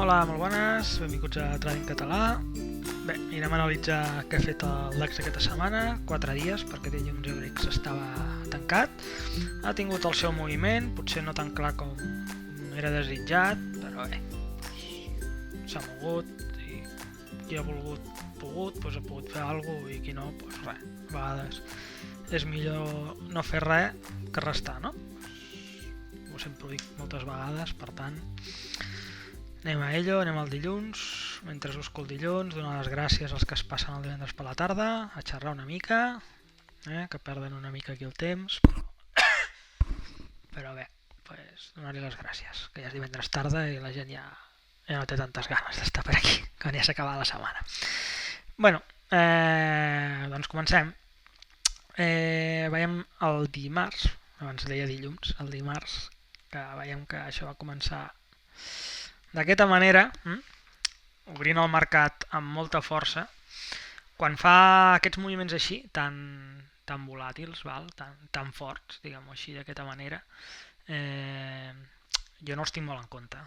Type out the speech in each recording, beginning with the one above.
Hola, molt bones, benvinguts a Trading Català. Bé, anirem a analitzar què ha fet el DAX aquesta setmana, 4 dies, perquè dilluns Eurex estava tancat. Ha tingut el seu moviment, potser no tan clar com era desitjat, però bé, s'ha mogut i qui ha pogut, doncs ha pogut fer alguna cosa i qui no, doncs res. A vegades és millor no fer res que restar, no? Ho sempre ho dic moltes vegades, per tant, anem a ello, anem al dilluns. Mentre busco el dilluns, donar les gràcies als que es passen el divendres per la tarda, a xerrar una mica, que perden una mica aquí el temps, però bé, pues, donar-li les gràcies, que ja és divendres tarda i la gent ja no té tantes ganes d'estar per aquí, quan ja s'ha acabat la setmana. Bueno, doncs comencem. Veiem el dimarts, abans deia dilluns, el dimarts, que veiem que això va començar d'aquesta manera, obrint el mercat amb molta força. Quan fa aquests moviments així, tan volàtils, tan forts, diguem-ho així, d'aquesta manera, jo no els tinc molt en compte,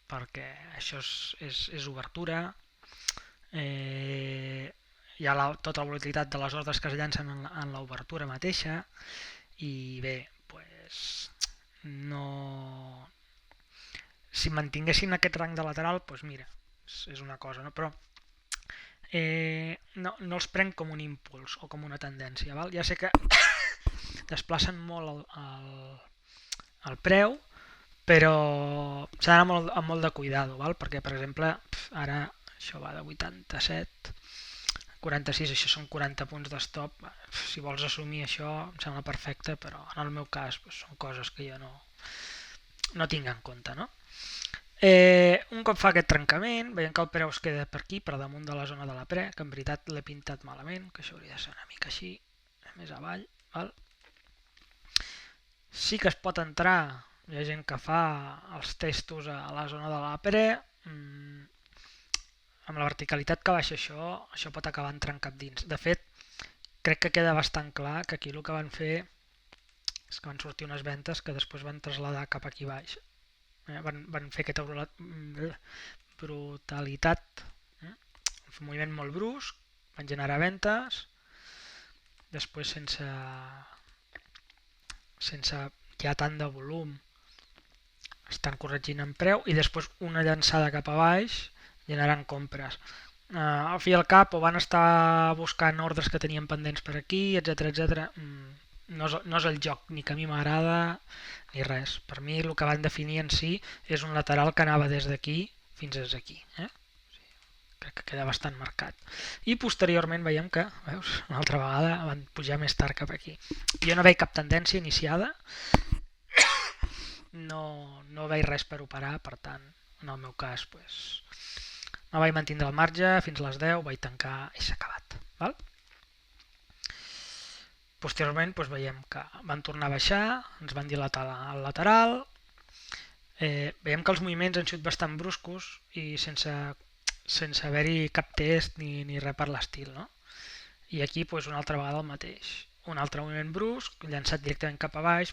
perquè això és obertura, hi ha tota la volatilitat de les ordres que es llancen en l'obertura mateixa, i bé, doncs no... Si mantinguessin aquest rang de lateral, doncs mira, és una cosa, no? Però no els prenc com un impuls o com una tendència. Val? Ja sé que desplacen molt el preu, però s'ha d'anar amb molt de cuidado, val? Perquè, per exemple, ara això va de 87, 46, això són 40 punts d'estop. Si vols assumir això, em sembla perfecte, però en el meu cas doncs, són coses que jo no tinc en compte, no? Un cop fa aquest trencament, veiem que el preu es queda per aquí, per damunt de la zona de la pre, que en veritat l'he pintat malament, que això hauria de ser una mica així, més avall. Val? Sí que es pot entrar, hi ha gent que fa els testos a la zona de la pre, amb la verticalitat que baixa això pot acabar entrant cap dins. De fet, crec que queda bastant clar que aquí el que van fer és que van sortir unes ventes que després van traslladar cap aquí baix. Van fer aquesta brutalitat, un moviment molt brusc, van generar ventes, després sense ja tant de volum estan corregint en preu i després una llançada cap a baix generant compres. Al fi i al cap o van estar buscant ordres que tenien pendents per aquí, etc. No és el joc ni que a mi m'agrada ni res. Per mi el que van definir en si és un lateral que anava des d'aquí fins aquí. Crec que queda bastant marcat. I posteriorment veiem que, veus, una altra vegada van pujar més tard cap aquí. Jo no veig cap tendència iniciada, no veig res per operar, per tant, en el meu cas, no vaig mantindre el marge fins a les 10, vaig tancar i s'ha acabat. Val? Posteriorment veiem que van tornar a baixar, ens van dilatar el lateral, veiem que els moviments han sigut bastant bruscos i sense haver-hi cap test ni res per l'estil, no? I aquí una altra vegada el mateix, un altre moviment brusc, llançat directament cap a baix,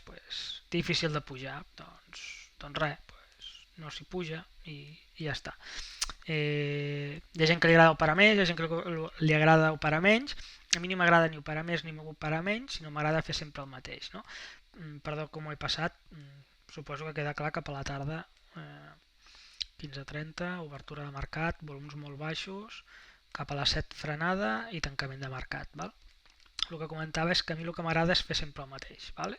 difícil de pujar, doncs res, no s'hi puja i ja està. Hi ha gent que li agrada operar més, hi ha gent que li agrada operar menys. A mi ni m'agrada ni operar més ni operar menys, sinó m'agrada fer sempre el mateix, no? Perdó com ho he passat, suposo que queda clar cap a la tarda, 15:30, obertura de mercat, volums molt baixos, cap a les 7 frenada i tancament de mercat. Val? El que comentava és que a mi el que m'agrada és fer sempre el mateix. Vale?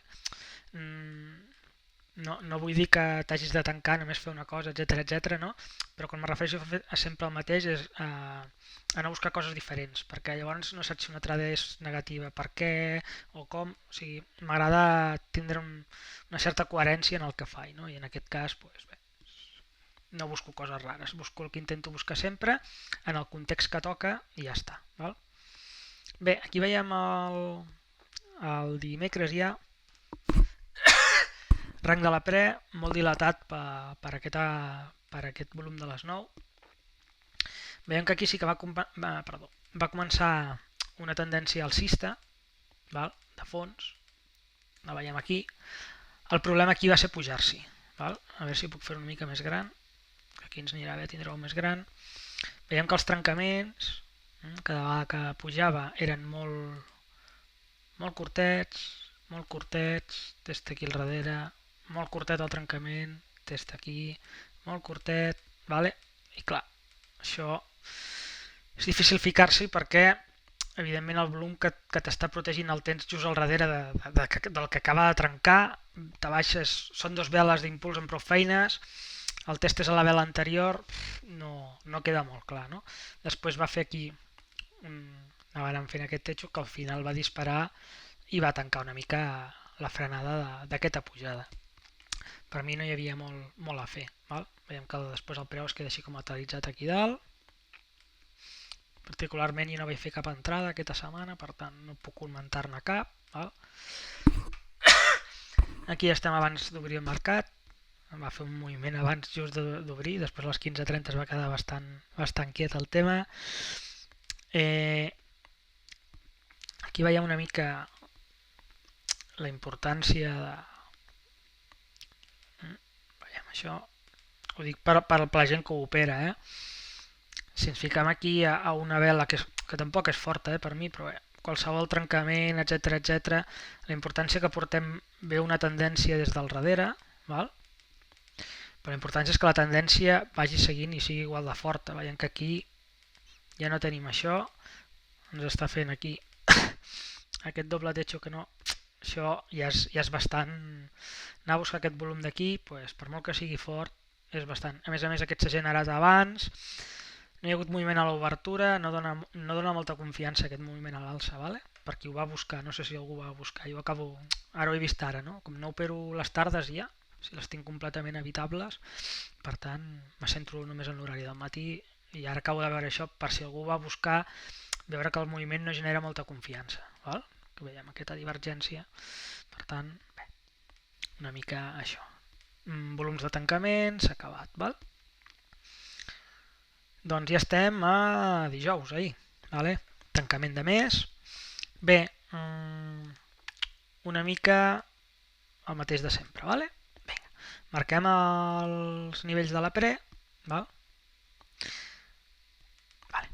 No vull dir que t'hagis de tancar, només fer una cosa, etc. No? Però quan me refereixo a fer sempre el mateix és anar a buscar coses diferents, perquè llavors no saps si una trada és negativa, per què o com. O sigui, m'agrada tindre una certa coherència en el que faig, no? I en aquest cas, bé, no busco coses rares, busco el que intento buscar sempre en el context que toca i ja està. Val? Bé, aquí veiem el dimecres ja rang de la pre molt dilatat per aquest volum de les 9. Veiem que aquí sí que va començar una tendència alcista, de fons, la veiem aquí. El problema aquí va ser pujar-s'hi. A veure si puc fer una mica més gran. aquí ens anirà bé tindre-ho més gran. Veiem que els trencaments, cada vegada que pujava, eren molt curtets, test aquí al darrere, molt curtet el trencament, test aquí, molt curtet, vale? I clar, això és difícil ficar-s'hi perquè evidentment el volum que t'està protegint el tens just al darrere del que acaba de trencar, te baixes, són dos veles d'impuls amb prou feines, el test és a la vela anterior, no queda molt clar, no? Després va fer aquí, anaven fent aquest techo que al final va disparar i va tancar una mica la frenada d'aquesta pujada. Per mi no hi havia molt a fer, val? Veiem que després el preu es queda així com lateralitzat aquí dalt. Particularment jo no vaig fer cap entrada aquesta setmana, per tant no puc comentar-ne cap. Val? Aquí estem abans d'obrir el mercat, va fer un moviment abans just d'obrir, després a les 15:30 es va quedar bastant quiet el tema. Aquí veiem una mica la importància de... Veiem això, ho dic per la gent que ho opera, Si ens fiquem aquí a una vela que tampoc és forta per mi, però qualsevol trencament, etc, la importància que portem ve una tendència des del darrere, val? Però la importància és que la tendència vagi seguint i sigui igual de forta. Veiem que aquí ja no tenim això, ens està fent aquí aquest doble techo que no... Això ja és bastant... Anar a buscar aquest volum d'aquí, per molt que sigui fort, és bastant. A més, aquest s'ha generat abans, no hi ha hagut moviment a l'obertura, no dona molta confiança aquest moviment a l'alça, vale? Per qui ho va buscar, no sé si algú va buscar, jo acabo... Ara ho he vist ara, no? Com no opero les tardes ja, si les tinc completament evitables, per tant, me centro només en l'horari del matí i ara acabo de veure això per si algú va buscar veure que el moviment no genera molta confiança, val? Que veiem aquesta divergència, per tant, bé, una mica això. Volums de tancament, s'ha acabat, val? Doncs ja estem a dijous, ahir, vale? Tancament de mes. Bé, una mica el mateix de sempre, vale? Vinga, marquem els nivells de la pre, val? Vale.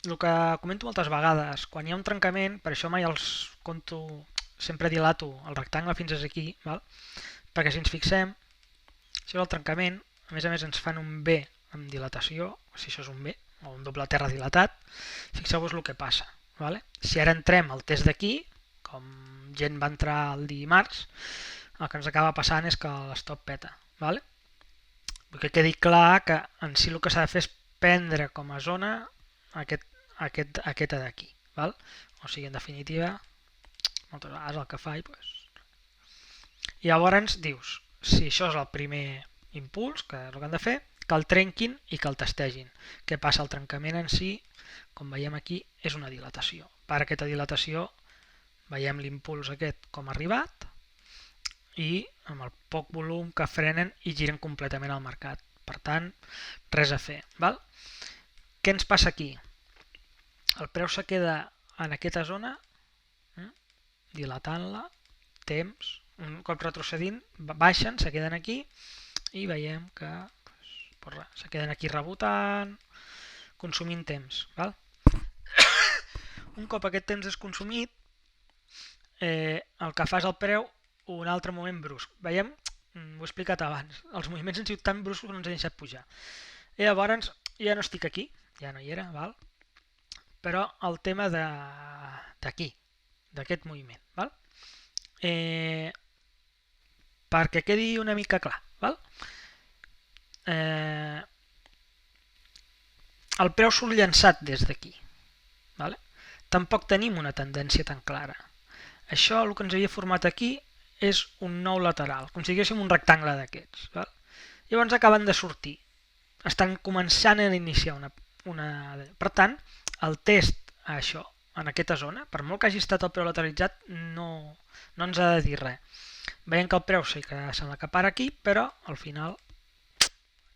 El que comento moltes vegades, quan hi ha un trencament, per això mai els conto, sempre dilato el rectangle fins aquí, val? Perquè si ens fixem, això és el trencament, a més ens fan un B amb dilatació, si això és un B, o un doble terra dilatat, fixeu-vos el que passa. Vale? Si ara entrem al test d'aquí, com gent va entrar el dimarts, el que ens acaba passant és que l'estop peta. Vale? Vull que quedi clar que en si el que s'ha de fer és prendre com a zona aquesta d'aquí. Val? O sigui, en definitiva, moltes vegades el que faig... I llavors dius, si això és el primer impuls, que és el que han de fer, que el trenquin i que el testegin. Què passa? El trencament en si, com veiem aquí, és una dilatació. Per aquesta dilatació veiem l'impuls aquest com ha arribat i amb el poc volum que frenen i giren completament al mercat. Per tant, res a fer. Val? Què ens passa aquí? El preu se queda en aquesta zona, dilatant-la, temps, un cop retrocedint, baixen, se queden aquí i veiem que se queden aquí rebotant, consumint temps. Val? Un cop aquest temps és consumit, el que fa és el preu un altre moment brusc. Veiem, ho he explicat abans, els moviments han sigut tan bruscos que no ens han deixat pujar. I llavors ja no estic aquí, ja no hi era, val? Però el tema d'aquí, d'aquest moviment, val? Perquè quedi una mica clar, val? El preu surt llançat des d'aquí, vale? Tampoc tenim una tendència tan clara. Això, el que ens havia format aquí, és un nou lateral, com si diguéssim un rectangle d'aquests. Llavors acaben de sortir. Estan començant a iniciar una... Per tant, el test a això, en aquesta zona, per molt que hagi estat el preu lateralitzat, no ens ha de dir res. Veiem que el preu sí que sembla que para aquí, però al final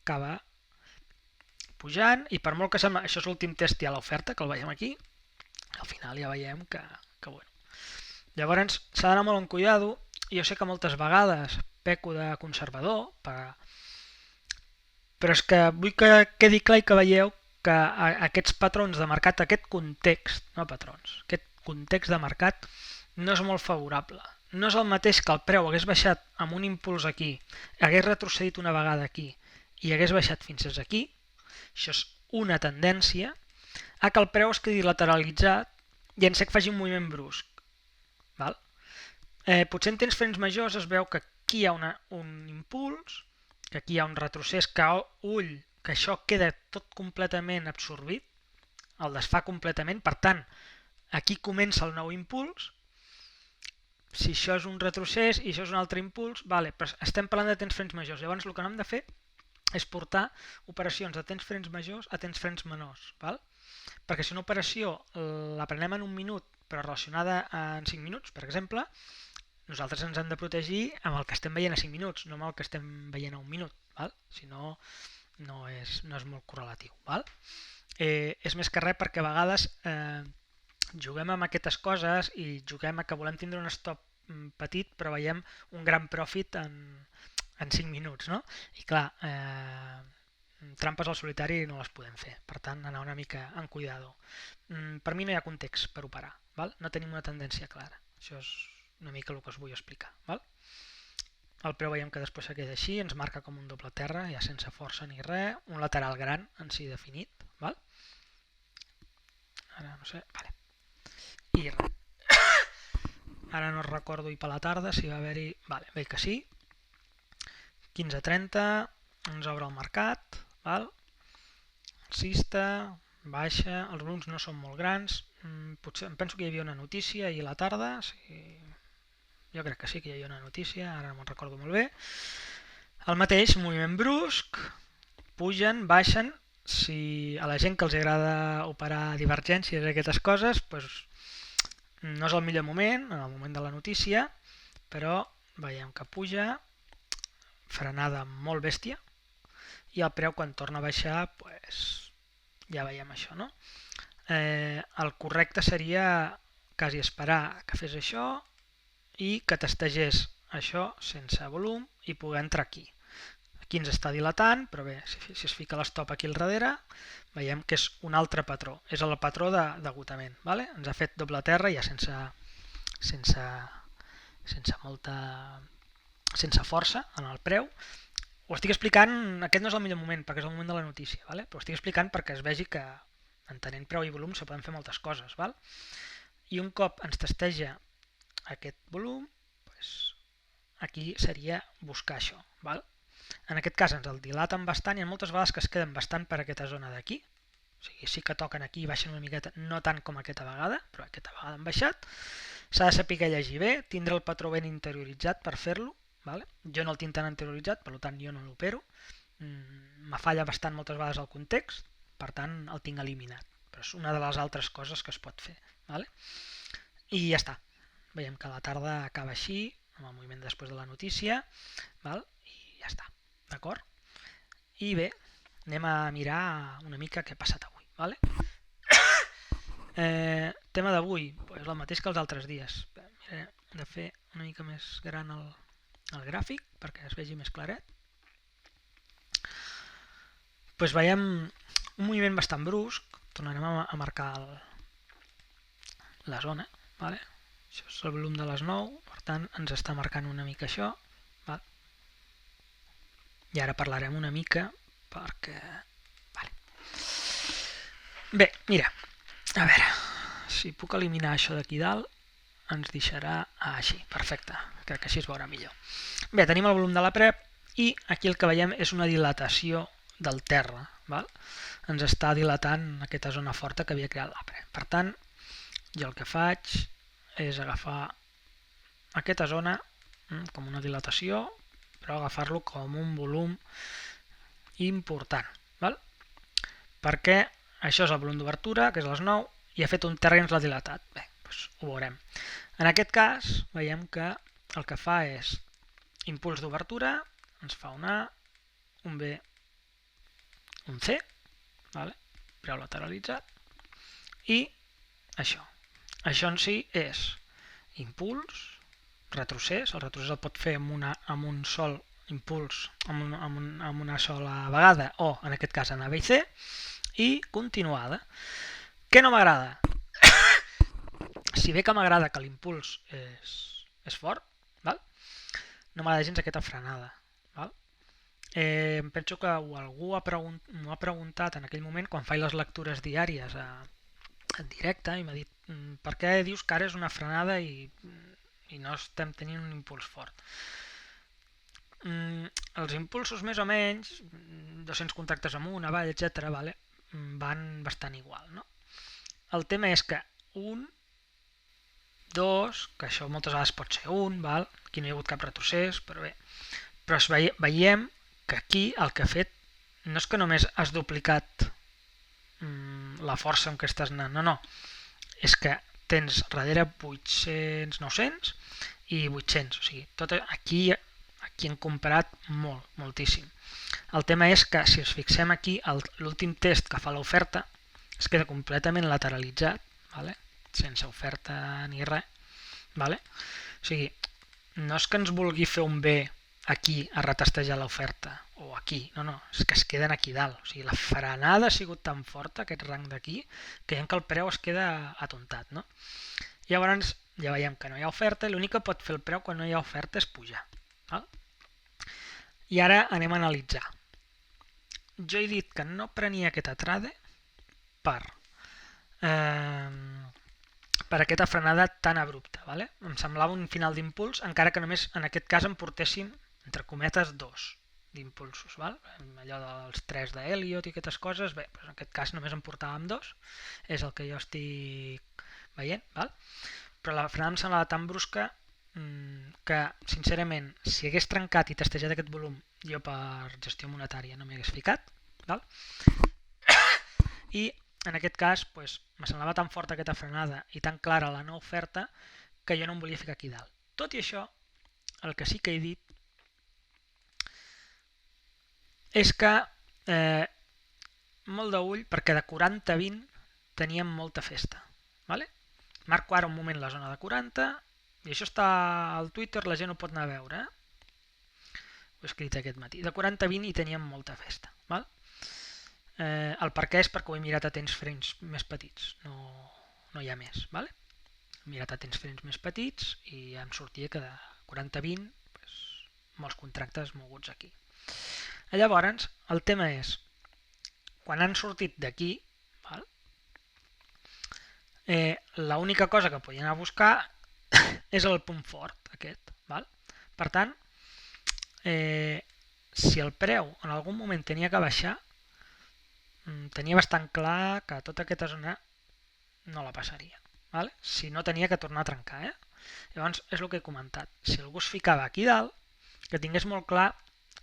acaba pujant i per molt que sembla... Això és l'últim test ja a l'oferta, que el veiem aquí. Al final ja veiem que bueno. Llavors s'ha d'anar molt amb cuidado. Jo sé que moltes vegades peco de conservador, però és que vull que quedi clar i que veieu que aquests patrons de mercat, aquest context, no patrons, aquest context de mercat no és molt favorable. No és el mateix que el preu hagués baixat amb un impuls aquí, hagués retrocedit una vegada aquí i hagués baixat fins aquí, això és una tendència, a que el preu es quedi lateralitzat i en sec faci un moviment brusc. Val? Potser en temps frens majors es veu que aquí hi ha un impuls, que aquí hi ha un retrocés, que que això queda tot completament absorbit, el desfà completament, per tant, aquí comença el nou impuls. Si això és un retrocés i això és un altre impuls, vale, però estem parlant de temps frens majors. Llavors el que no hem de fer és portar operacions de temps frens majors a temps frens menors. Val? Perquè si una operació la prenem en un minut però relacionada en 5 minuts, per exemple, nosaltres ens hem de protegir amb el que estem veient a 5 minuts, no amb el que estem veient a un minut. Val? Si no, no és molt correlatiu. Val? És més que res perquè a vegades juguem amb aquestes coses i juguem a que volem tindre un stop petit però veiem un gran profit en 5 minuts, no? I clar, trampes al solitari no les podem fer, per tant anar una mica en cuidado. Per mi no hi ha context per operar, val? No tenim una tendència clara, això és una mica el que us vull explicar. Val? El preu veiem que després se queda així, ens marca com un doble terra, ja sense força ni res, un lateral gran en si definit. Val? Ara no sé, vale. I res. Ara no recordo i per la tarda si va haver-hi... Vale, bé que sí. 15:30, ens obre el mercat, val? Alcista, baixa, els volums no són molt grans, potser em penso que hi havia una notícia ahir a la tarda, jo crec que sí que hi havia una notícia, ara no me'n recordo molt bé. El mateix, moviment brusc, pugen, baixen, si a la gent que els agrada operar divergències i aquestes coses, doncs no és el millor moment, en el moment de la notícia, però veiem que puja, frenada molt bèstia, i el preu quan torna a baixar, pues, ja veiem això, no? El correcte seria quasi esperar que fes això i que testegés això sense volum i poder entrar aquí. Aquí ens està dilatant, però bé, si es fica l'estop aquí al darrere, veiem que és un altre patró. És el patró d'agotament. Vale? Ens ha fet doble terra ja sense força en el preu. Ho estic explicant, aquest no és el millor moment, perquè és el moment de la notícia, vale? Però ho estic explicant perquè es vegi que entenent preu i volum se poden fer moltes coses. Val? I un cop ens testeja aquest volum, doncs aquí seria buscar això. Val? En aquest cas ens el dilaten bastant i hi ha moltes vegades que es queden bastant per aquesta zona d'aquí. O sigui, sí que toquen aquí i baixen una miqueta, no tant com aquesta vegada, però aquesta vegada han baixat. S'ha de saber llegir bé, tindre el patró ben interioritzat per fer-lo. Vale? Jo no el tinc tan interioritzat, per tant jo no l'opero. Me falla bastant moltes vegades el context, per tant el tinc eliminat. Però és una de les altres coses que es pot fer. Vale? I ja està. Veiem que la tarda acaba així, amb el moviment després de la notícia, val? I ja està. D'acord? I bé, anem a mirar una mica què ha passat avui. Vale? Tema d'avui, pues el mateix que els altres dies. Hem de fer una mica més gran el gràfic perquè es vegi més claret. Pues veiem un moviment bastant brusc. Tornarem a marcar la zona. Vale? Això és el volum de les 9, per tant ens està marcant una mica això. Val? I ara parlarem una mica perquè... Vale. Bé, mira, a veure, si puc eliminar això d'aquí dalt, ens deixarà així, perfecte, crec que així es veurà millor. Bé, tenim el volum de la prep i aquí el que veiem és una dilatació del terra. Val? Ens està dilatant aquesta zona forta que havia creat la prep. Per tant, jo el que faig és agafar aquesta zona com una dilatació, però agafar-lo com un volum important. Val? Perquè això és el volum d'obertura, que és les 9, i ha fet un terra i ens l'ha dilatat. Bé, doncs ho veurem. En aquest cas, veiem que el que fa és impuls d'obertura, ens fa un A, un B, un C, vale? Preu lateralitzat, i això. Això en si és impuls, retrocés, el retrocés el pot fer amb un sol impuls amb una sola vegada, o en aquest cas en A, B i C, i continuada. Què no m'agrada? Si bé que m'agrada que l'impuls és fort, val? No m'agrada gens aquesta frenada. Val? Em penso que algú m'ho ha preguntat en aquell moment quan faig les lectures diàries en directe i m'ha dit per què dius que ara és una frenada i no estem tenint un impuls fort. Els impulsos més o menys, 200 contactes amunt, avall, etc., vale? Van bastant igual. No? El tema és que 1, 2, que això moltes vegades pot ser 1, val? Aquí no hi ha hagut cap retrocés, però bé. Però veiem que aquí el que ha fet no és que només has duplicat la força amb què estàs anant, no. És que tens darrere 800, 900 i 800, o sigui, tot aquí hem comparat moltíssim. El tema és que si ens fixem aquí, l'últim test que fa l'oferta es queda completament lateralitzat, vale? Sense oferta ni res. Vale? O sigui, no és que ens vulgui fer un bé aquí a retestejar l'oferta, o aquí, no, és que es queden aquí dalt. O sigui, la frenada ha sigut tan forta, aquest rang d'aquí, que veiem que el preu es queda atontat, no? Llavors, ja veiem que no hi ha oferta, i l'únic que pot fer el preu quan no hi ha oferta és pujar. Val? I ara anem a analitzar. Jo he dit que no prenia aquesta trade per aquesta frenada tan abrupta. Vale? Em semblava un final d'impuls, encara que només en aquest cas em portessin, entre cometes, 2 d'impulsos. Allò dels 3 d'Elliott i aquestes coses, bé, doncs en aquest cas només em portàvem 2, és el que jo estic veient. Val? Però la frenada em semblava tan brusca que, sincerament, si hagués trencat i testejat aquest volum, jo per gestió monetària no m'hi hagués ficat. Val? I en aquest cas, me semblava tan forta aquesta frenada i tan clara la no oferta que jo no em volia ficar aquí dalt. Tot i això, el que sí que he dit és que molt d'ull, perquè de 40 a 20 teníem molta festa. Vale? Marco ara un moment la zona de 40, i això està al Twitter, la gent ho pot anar a veure. Ho he escrit aquest matí. De 40 a 20 hi teníem molta festa. Val? El per què és perquè ho he mirat a temps frames més petits, no hi ha més. Vale? He mirat a temps frames més petits i em sortia que de 40 a 20 molts contractes moguts aquí. Llavors, el tema és, quan han sortit d'aquí, l'única cosa que podien anar a buscar és el punt fort aquest. Val? Per tant, si el preu en algun moment tenia que baixar, tenia bastant clar que tota aquesta zona no la passaria. Vale? Si no tenia que tornar a trencar. Llavors, és el que he comentat. Si algú es ficava aquí dalt, que tingués molt clar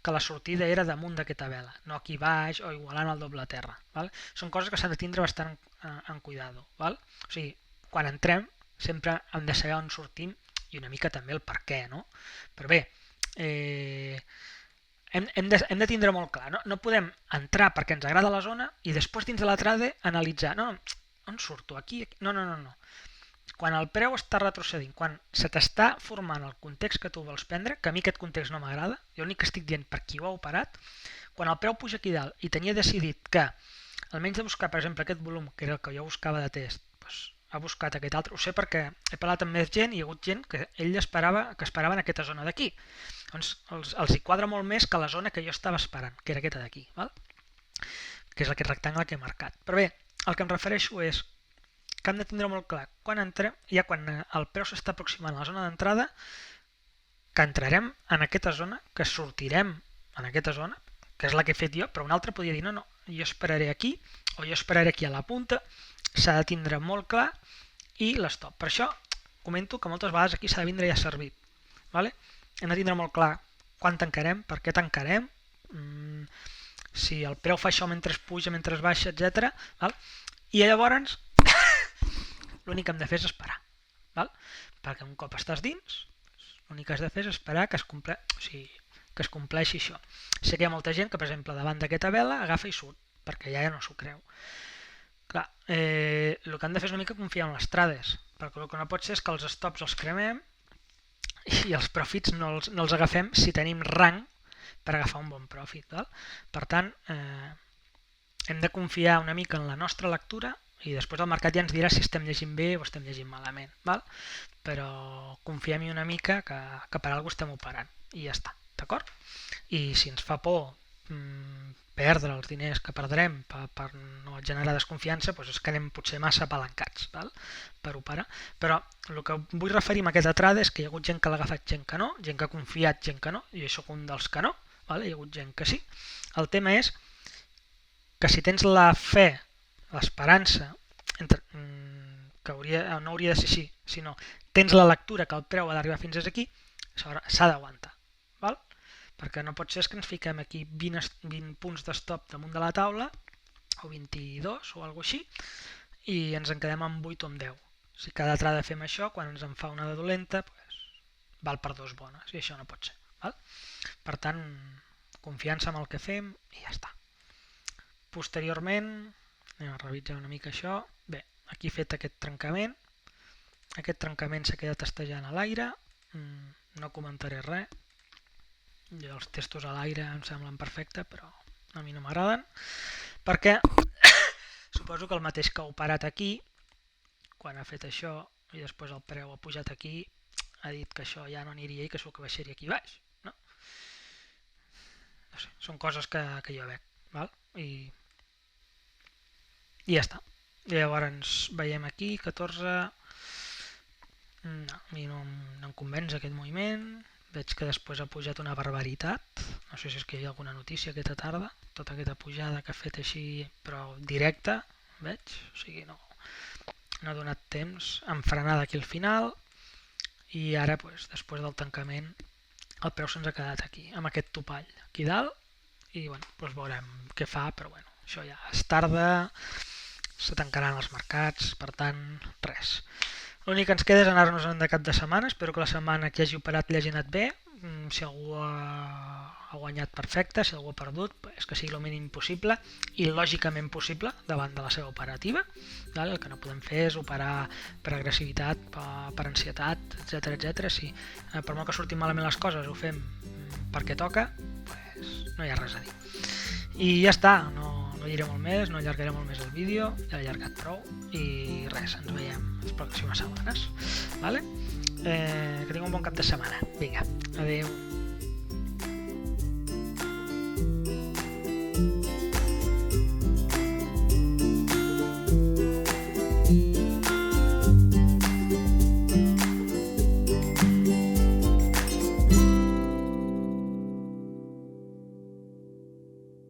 que la sortida era damunt d'aquesta vela, no aquí baix o igualant el doble terra. Val? Són coses que s'han de tindre bastant en cuidado. Val? O sigui, quan entrem, sempre hem de saber on sortim i una mica també el per què. No? Però bé, hem de tindre molt clar. No podem entrar perquè ens agrada la zona i després dins de la trade analitzar. No, on surto? Aquí? No. Quan el preu està retrocedint, quan se t'està formant el context que tu vols prendre, que a mi aquest context no m'agrada, jo l'únic que estic dient per qui ho ha operat, quan el preu puja aquí dalt i tenia decidit que, almenys de buscar, per exemple, aquest volum, que era el que jo buscava de test, ha buscat aquest altre. Ho sé perquè he parlat amb més gent i hi ha hagut gent que ell esperaven aquesta zona d'aquí. Doncs els hi quadra molt més que la zona que jo estava esperant, que era aquesta d'aquí, que és aquest rectangle que he marcat. Però bé, el que em refereixo és que hem de tindre molt clar quan entrem, ja quan el preu s'està aproximant a la zona d'entrada, que entrarem en aquesta zona, que sortirem en aquesta zona, que és la que he fet jo, però un altre podria dir no, jo esperaré aquí o jo esperaré aquí a la punta, s'ha de tindre molt clar i l'stop. Per això comento que moltes vegades aquí s'ha de vindre ja servit. Vale? Hem de tindre molt clar quan tancarem, per què tancarem, si el preu fa això mentre es puja, mentre es baixa, etc. I llavors l'únic que hem de fer és esperar. Val? Perquè un cop estàs dins, l'únic que has de fer és esperar que es compleixi això. Sé que hi ha molta gent que, per exemple, davant d'aquesta vela agafa i surt, perquè ja no s'ho creu. Clar, el que han de fer és una mica confiar en les trades, perquè el que no pot ser és que els stops els cremem i els profits no els agafem si tenim rang per agafar un bon profit. Val? Per tant, hem de confiar una mica en la nostra lectura i després el mercat ja ens dirà si estem llegint bé o estem llegint malament. Val? Però confiem-hi una mica que per alguna cosa estem operant i ja està, d'acord? I si ens fa por perdre els diners que perdrem per no generar desconfiança, doncs és que anem potser massa apalancats, val? Per operar. Però el que vull referir amb aquesta trada és que hi ha hagut gent que l'ha agafat, gent que no, gent que ha confiat, gent que no, i jo sóc un dels que no, val? Hi ha hagut gent que sí. El tema és que si tens la fe, l'esperança, que no hauria de ser així, sinó tens la lectura que el preu ha d'arribar fins aquí, s'ha d'aguantar. Val? Perquè no pot ser que ens fiquem aquí 20 punts d'estop damunt de la taula, o 22 o alguna així, i ens en quedem amb 8 o amb 10. Si cada trada fem això, quan ens en fa una de dolenta, doncs, val per 2 bones, i això no pot ser. Val? Per tant, confiança en el que fem i ja està. Posteriorment, anem a revisar una mica això. Bé, aquí he fet aquest trencament. Aquest trencament s'ha quedat estejant a l'aire. No comentaré res. Jo els testos a l'aire em semblen perfectes, però a mi no m'agraden, perquè suposo que el mateix que ha operat aquí, quan ha fet això i després el preu ha pujat aquí, ha dit que això ja no aniria i que això que baixaria aquí baix. No sé, són coses que jo veig, val? I ja està. Llavors ens veiem aquí, 14... No, a mi no em convenç aquest moviment. Veig que després ha pujat una barbaritat. No sé si és que hi ha alguna notícia aquesta tarda. Tota aquesta pujada que ha fet així, però directa, veig. O sigui, no ha donat temps. Em frenada aquí al final. I ara, després del tancament, el preu se'ns ha quedat aquí, amb aquest topall aquí dalt. I veurem què fa, però això ja es tarda. Se tancaran els mercats, per tant, res. L'únic que ens queda és anar-nos-en de cap de setmana. Espero que la setmana que hagi operat li hagi anat bé. Si algú ha guanyat, perfecte. Si algú ha perdut, és que sigui el mínim possible i lògicament possible davant de la seva operativa. El que no podem fer és operar per agressivitat, per ansietat, etc. Si per molt que surtin malament les coses ho fem perquè toca, no hi ha res a dir. I ja està, no diré molt més, no allargaré molt més el vídeo, ja l'he allargat prou i res, ens veiem les pròximes setmanes. Vale? Que tingueu un bon cap de setmana. Vinga, adeu.